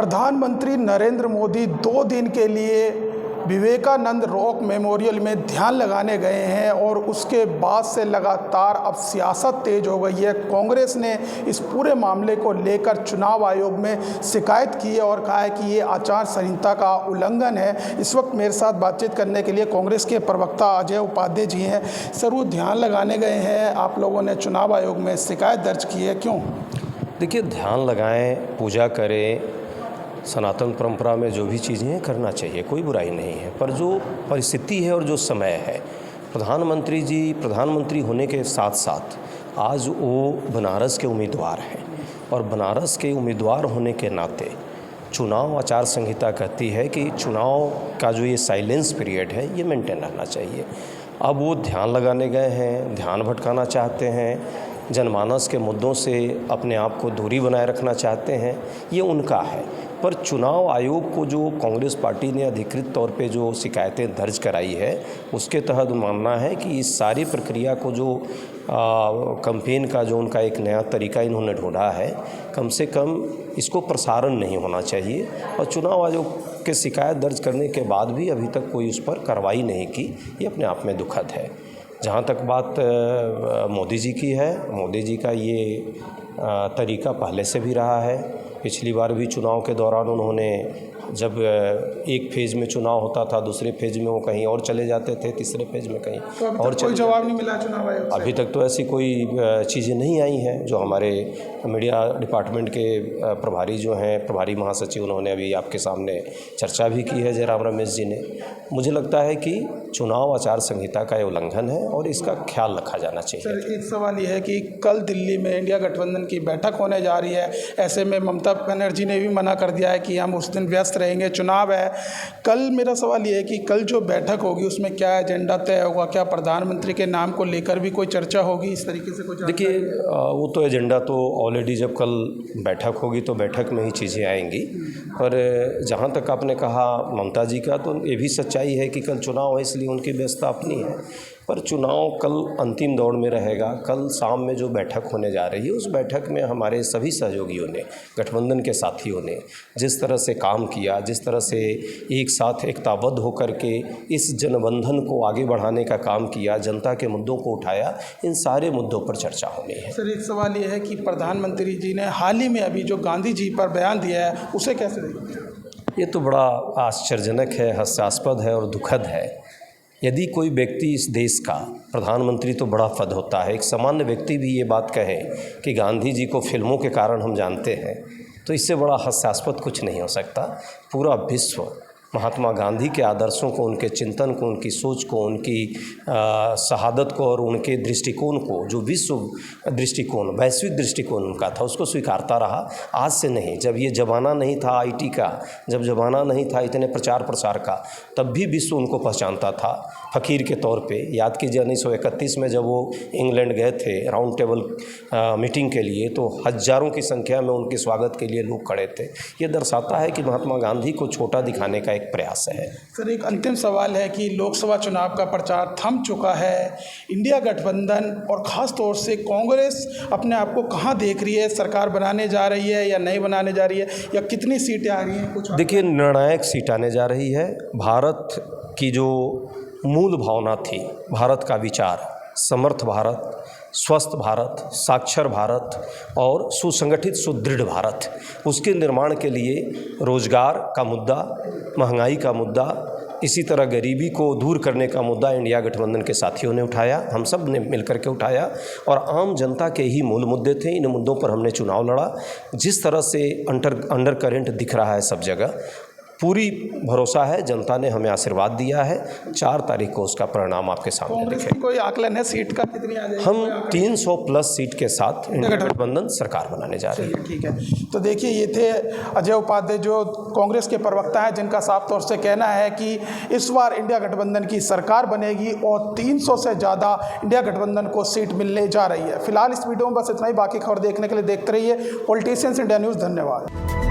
प्रधानमंत्री नरेंद्र मोदी 2 दिन के लिए विवेकानंद रॉक मेमोरियल में ध्यान लगाने गए हैं और उसके बाद से लगातार अब सियासत तेज हो गई है। कांग्रेस ने इस पूरे मामले को लेकर चुनाव आयोग में शिकायत की है और कहा है कि ये आचार संहिता का उल्लंघन है। इस वक्त मेरे साथ बातचीत करने के लिए कांग्रेस के प्रवक्ता अजय उपाध्याय जी हैं। सर, वो ध्यान लगाने गए हैं, आप लोगों ने चुनाव आयोग में शिकायत दर्ज की है, क्यों? देखिए, ध्यान लगाएं, पूजा करें, सनातन परंपरा में जो भी चीज़ें हैं करना चाहिए, कोई बुराई नहीं है। पर जो परिस्थिति है और जो समय है, प्रधानमंत्री जी प्रधानमंत्री होने के साथ साथ आज वो बनारस के उम्मीदवार हैं और बनारस के उम्मीदवार होने के नाते चुनाव आचार संहिता कहती है कि चुनाव का जो ये साइलेंस पीरियड है ये मेंटेन रहना चाहिए। अब वो ध्यान लगाने गए हैं, ध्यान भटकाना चाहते हैं, जनमानस के मुद्दों से अपने आप को दूरी बनाए रखना चाहते हैं, ये उनका है। पर चुनाव आयोग को जो कांग्रेस पार्टी ने अधिकृत तौर पे जो शिकायतें दर्ज कराई है, उसके तहत मानना है कि इस सारी प्रक्रिया को जो कैंपेन का जो उनका एक नया तरीका इन्होंने ढूंढा है, कम से कम इसको प्रसारण नहीं होना चाहिए। और चुनाव आयोग के शिकायत दर्ज करने के बाद भी अभी तक कोई उस पर कार्रवाई नहीं की, ये अपने आप में दुखद है। जहाँ तक बात मोदी जी की है, मोदी जी का ये तरीका पहले से भी रहा है। पिछली बार भी चुनाव के दौरान उन्होंने जब एक फेज़ में चुनाव होता था, दूसरे फेज़ में वो कहीं और चले जाते थे, तीसरे फेज़ में कहीं और कोई जवाब नहीं मिला चुनाव आयोग से? अभी तक तो ऐसी कोई चीज़ें नहीं आई हैं। जो हमारे मीडिया डिपार्टमेंट के प्रभारी जो हैं, प्रभारी महासचिव, उन्होंने अभी आपके सामने चर्चा भी की है, जयराम रमेश जी ने। मुझे लगता है कि चुनाव आचार संहिता का ये उल्लंघन है और इसका ख्याल रखा जाना चाहिए। सर, एक सवाल ये है कि कल दिल्ली में इंडिया गठबंधन की बैठक होने जा रही है। ऐसे में ममता बनर्जी ने भी मना कर दिया है कि हम उस दिन व्यस्त रहेंगे, चुनाव है कल। मेरा सवाल ये है कि कल जो बैठक होगी उसमें क्या एजेंडा तय होगा? क्या प्रधानमंत्री के नाम को लेकर भी कोई चर्चा होगी, इस तरीके से कुछ? देखिए, वो तो एजेंडा तो ऑलरेडी जब कल बैठक होगी तो बैठक में ही चीज़ें आएंगी। पर जहाँ तक आपने कहा ममता जी का, तो ये भी सच्चाई है कि कल चुनाव है, इसलिए उनकी व्यस्तता अपनी है। पर चुनाव कल अंतिम दौर में रहेगा। कल शाम में जो बैठक होने जा रही है, उस बैठक में हमारे सभी सहयोगियों ने, गठबंधन के साथियों ने जिस तरह से काम किया, जिस तरह से एक साथ एकताबद्ध होकर के इस जनबंधन को आगे बढ़ाने का काम किया, जनता के मुद्दों को उठाया, इन सारे मुद्दों पर चर्चा होनी है। सर, एक सवाल ये है कि प्रधानमंत्री जी ने हाल ही में अभी जो गांधी जी पर बयान दिया है, उसे कैसे देखते हैं? ये तो बड़ा आश्चर्यजनक है, हास्यास्पद है और दुखद है। यदि कोई व्यक्ति इस देश का प्रधानमंत्री तो बड़ा पद होता है, एक सामान्य व्यक्ति भी ये बात कहे कि गांधी जी को फिल्मों के कारण हम जानते हैं, तो इससे बड़ा हास्यास्पद कुछ नहीं हो सकता। पूरा विश्व महात्मा गांधी के आदर्शों को, उनके चिंतन को, उनकी सोच को, उनकी शहादत को और उनके दृष्टिकोण को, जो विश्व दृष्टिकोण, वैश्विक दृष्टिकोण उनका था, उसको स्वीकारता रहा। आज से नहीं, जब ये ज़माना नहीं था आईटी का, जब ज़माना नहीं था इतने प्रचार प्रसार का, तब भी विश्व उनको पहचानता था फ़कीर के तौर पे। याद कीजिए 1931 में जब वो इंग्लैंड गए थे राउंड टेबल मीटिंग के लिए, तो हज़ारों की संख्या में उनके स्वागत के लिए लोग खड़े थे। ये दर्शाता है कि महात्मा गांधी को छोटा दिखाने का प्रयास है। सर, एक अंतिम सवाल है कि लोकसभा चुनाव का प्रचार थम चुका है। इंडिया गठबंधन और ख़ास तौर से कांग्रेस अपने आप को कहां देख रही है? सरकार बनाने जा रही है या नहीं बनाने जा रही है, या कितनी सीटें आ रही हैं? कुछ देखिए, निर्णायक सीट आने जा रही है। भारत की जो मूल भावना थी, भारत का विचार, समर्थ भारत, स्वस्थ भारत, साक्षर भारत और सुसंगठित सुदृढ़ भारत, उसके निर्माण के लिए रोजगार का मुद्दा, महंगाई का मुद्दा, इसी तरह गरीबी को दूर करने का मुद्दा इंडिया गठबंधन के साथियों ने उठाया, हम सब ने मिलकर के उठाया और आम जनता के ही मूल मुद्दे थे। इन मुद्दों पर हमने चुनाव लड़ा। जिस तरह से अंडर करंट दिख रहा है सब जगह, पूरी भरोसा है जनता ने हमें आशीर्वाद दिया है। 4 तारीख को उसका परिणाम आपके सामने दिखेगा। कोई आकलन है सीट का कितनी आ जाएगी? हम 300 प्लस सीट के साथ इंडिया गठबंधन सरकार बनाने जा रहे हैं। ठीक है, तो देखिए, ये थे अजय उपाध्याय जो कांग्रेस के प्रवक्ता हैं, जिनका साफ तौर से कहना है कि इस बार इंडिया गठबंधन की सरकार बनेगी और 300 से ज़्यादा इंडिया गठबंधन को सीट मिलने जा रही है। फिलहाल इस वीडियो में बस इतना ही। बाकी खबर देखने के लिए देखते रहिए पॉलिटिशियंस इंडिया न्यूज़। धन्यवाद।